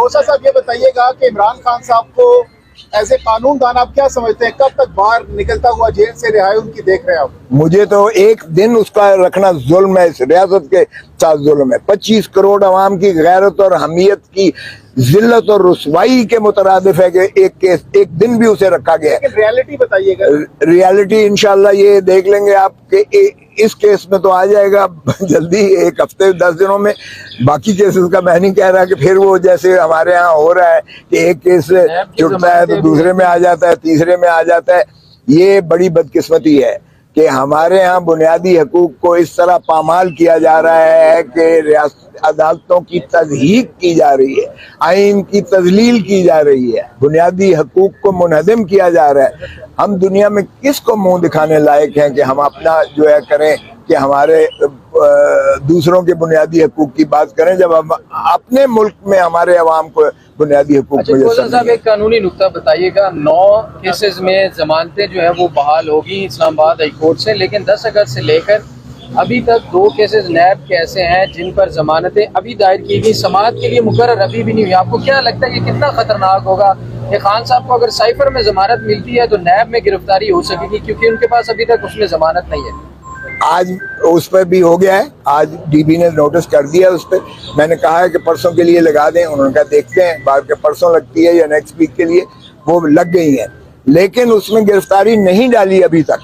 खोसा साहब ये बताइएगा कि इमरान खान साहब को ऐसे कानूनदान आप क्या समझते हैं, कब तक बाहर निकलता हुआ जेल से रिहाई उनकी देख रहे हैं आप? मुझे तो एक दिन उसका रखना जुल्म है, इस रियासत के साथ जुल्म है। 25 करोड़ अवाम की गैरत और हमीयत की जिल्लत और रुसवाई के मुतरादिफ है कि एक दिन भी उसे रखा गया है। रियलिटी बताइएगा। रियलिटी इंशाल्लाह ये देख लेंगे आपके इस केस में तो आ जाएगा जल्दी, एक हफ्ते 10 दिनों में। बाकी केसेस का मैं नहीं कह रहा कि फिर वो जैसे हमारे यहाँ हो रहा है कि एक केस छुटता है तो दूसरे में आ जाता है, तीसरे में आ जाता है। ये बड़ी बदकिस्मती है कि हमारे यहाँ बुनियादी हकूक को इस तरह पामाल किया जा रहा है कि रियासत अदालतों की तज़हीक की जा रही है, आइन की तजलील की जा रही है, बुनियादी हकूक को मुनहदम किया जा रहा है। हम दुनिया में किसको मुंह दिखाने लायक हैं कि हम अपना जो है करें कि हमारे दूसरों के बुनियादी हकूक की बात करें जब हम अपने मुल्क में हमारे अवाम को बुनियादी हकूक। अच्छा साहब, एक कानूनी नुक्ता बताइएगा। 9 केसेस में जमानतें जो है वो बहाल होगी इस्लामाबाद हाई कोर्ट से, लेकिन 10 अगस्त से लेकर अभी तक 2 केसेस नैब के ऐसे हैं जिन पर जमानतें अभी दायर की गई, समाअत के लिए मुकर्रर अभी भी नहीं हुई। आपको क्या लगता है ये कितना खतरनाक होगा कि खान साहब को अगर साइफर में जमानत मिलती है तो नैब में गिरफ्तारी हो सकेगी, क्योंकि उनके पास अभी तक उसमें जमानत नहीं है। आज उस पर भी हो गया है, आज डीबी ने नोटिस कर दिया उस पर। मैंने कहा है कि परसों के लिए लगा दें, उन्होंने कहा देखते हैं बाद के परसों लगती है या नेक्स्ट वीक के लिए, वो लग गई है। लेकिन उसमें गिरफ्तारी नहीं डाली अभी तक।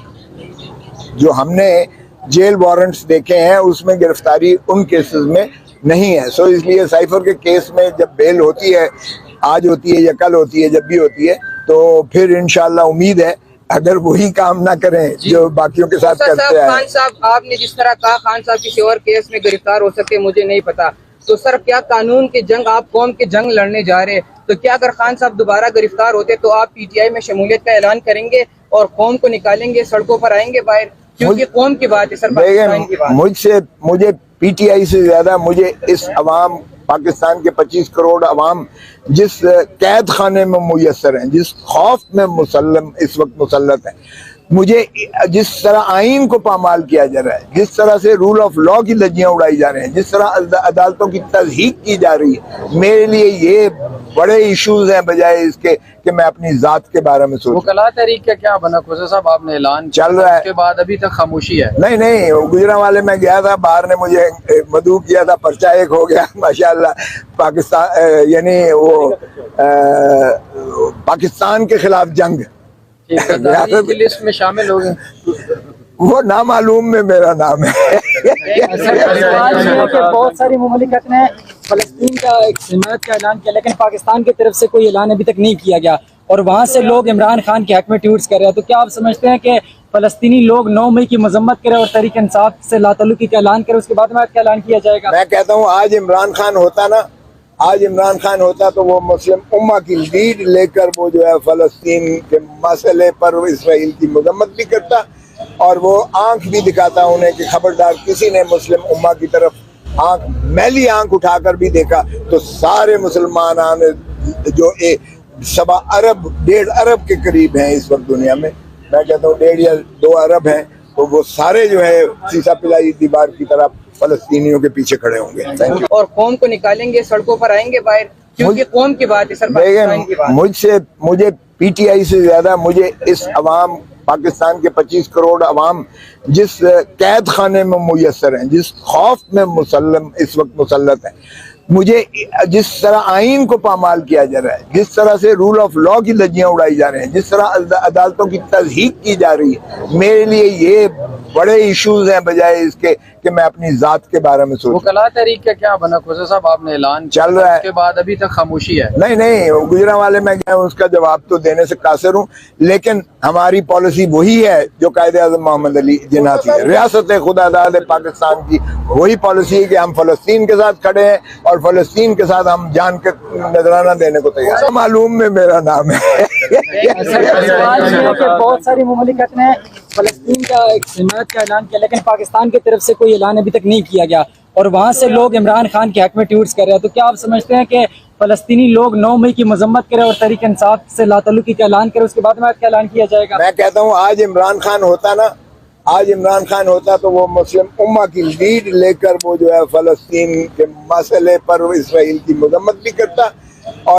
जो हमने जेल वारंट्स देखे हैं उसमें गिरफ्तारी उन केसेस में नहीं है। सो इसलिए साइफर के केस में जब बेल होती है, आज होती है या कल होती है, जब भी होती है, तो फिर इंशाल्लाह उम्मीद है अगर वही काम ना करें जो बाकियों के साथ करते हैं। खान साहब, आपने जिस तरह कहा खान साहब किसी और केस में गिरफ्तार हो सकते मुझे नहीं पता, तो सर क्या कानून की जंग, आप कौम की जंग लड़ने जा रहे हैं, तो क्या अगर खान साहब दोबारा गिरफ्तार होते तो आप पीटीआई में शमूलियत का ऐलान करेंगे और कौम को निकालेंगे, सड़कों पर आएंगे बाहर? क्योंकि कौम की बात है सर, पाकिस्तान की बात। मुझे पीटीआई से ज्यादा मुझे इस अवाम, पाकिस्तान के 25 करोड़ अवाम जिस कैद खाने में मुयस्सर हैं, जिस खौफ में मुसल्लम इस वक्त मुसल्लत है, मुझे जिस तरह आइन को पामाल किया जा रहा है, जिस तरह से रूल ऑफ लॉ की धज्जियां उड़ाई जा रहे हैं, जिस तरह अदालतों की तज़हीक की जा रही है, मेरे लिए ये बड़े इश्यूज हैं बजाय इसके कि मैं अपनी जात के बारे में सोचूं। वकला तहरीक का क्या बना खोसा साहब? आपने ऐलान चल रहा है, उसके बाद अभी तक खामोशी है। नहीं, गुजरांवाले में गया था, बाहर ने मुझे मदऊ किया था, पर्चा एक हो गया माशाल्लाह। पाकिस्तान यानी वो पाकिस्तान के खिलाफ जंग की लिस्ट में शामिल हो गए, वो नामालूम में मेरा नाम है। बहुत सारी मुमालिकत ने फलस्तीन का एक हिमायत का ऐलान किया, लेकिन पाकिस्तान की तरफ से कोई ऐलान अभी तक नहीं किया गया और वहाँ से लोग इमरान खान के हक में ट्वीट्स कर रहे हैं। तो क्या आप समझते हैं कि फलस्तीनी लोग 9 मई की मजम्मत करें और तहरीक इंसाफ से लातल्लुकी का ऐलान करें, उसके बाद हिमायत का ऐलान किया जाएगा? मैं कहता हूँ आज इमरान खान होता तो वो मुस्लिम उम्मा की लीड लेकर वो जो है फलस्तीन के मसले पर इसराइल की मजम्मत भी करता और वो आंख भी दिखाता उन्हें कि खबरदार किसी ने मुस्लिम उम्मा की तरफ मैली आंख उठाकर भी देखा तो सारे मुसलमान जो 1.25 अरब के करीब हैं इस वक्त दुनिया में, मैं कहता हूँ 1.5 या 2 अरब हैं, तो वो सारे जो है सीसा पिलाई दीवार की तरफ फलस्तीनियों के पीछे खड़े होंगे और कौम को निकालेंगे, सड़कों पर आएंगे बाहर, क्योंकि कौम की बात है सर, पाकिस्तान की बात। मुझे पीटीआई से ज्यादा मुझे इस अवाम, पाकिस्तान के 25 करोड़ अवाम जिस कैद खाने में मुयस्सर हैं, जिस खौफ में मुसल्लम इस वक्त मुसल्लत है, मुझे जिस तरह आइन को पामाल किया जा रहा है, जिस तरह से रूल ऑफ लॉ की धज्जियां उड़ाई जा रहे हैं, जिस तरह अदालतों की तज़हीक की जा रही है, मेरे लिए ये बड़े इश्यूज हैं बजाय इसके कि मैं अपनी जात के बारे में सोचूं। वकला तहरीक का क्या बना खोसा साहब? आपने ऐलान चल रहा है, उसके बाद अभी तक खामोशी है। नहीं, गुजरांवाले में गया, उसका जवाब तो देने से कासिर हूँ, लेकिन हमारी पॉलिसी वही है जो कायदे-ए-आज़म मोहम्मद अली जिन्ना थी, रियासत खुदादाद पाकिस्तान की वही पॉलिसी है कि हम फलस्तीन के साथ खड़े हैं और फलस्तीन के साथ हम जान के नजराना देने को तैयार हैं। मालूम में मेरा नाम है। बहुत सारी मुमालिकत ने फलस्तीन का एक हिमायत का ऐलान किया, लेकिन पाकिस्तान की तरफ से कोई ऐलान अभी तक नहीं किया गया और वहाँ से लोग इमरान खान के हक में ट्वीट्स कर रहे हैं। तो क्या आप समझते हैं कि फलस्तीनी लोग 9 मई की मजम्मत करें और तहरीक इंसाफ से लातल्लुकी का ऐलान करें, उसके बाद हिमायत का ऐलान किया जाएगा? मैं कहता हूँ आज इमरान खान होता तो वो मुस्लिम उम्मा की लीड लेकर वो जो है फलस्तीन के मसले पर इसराइल की मजम्मत भी करता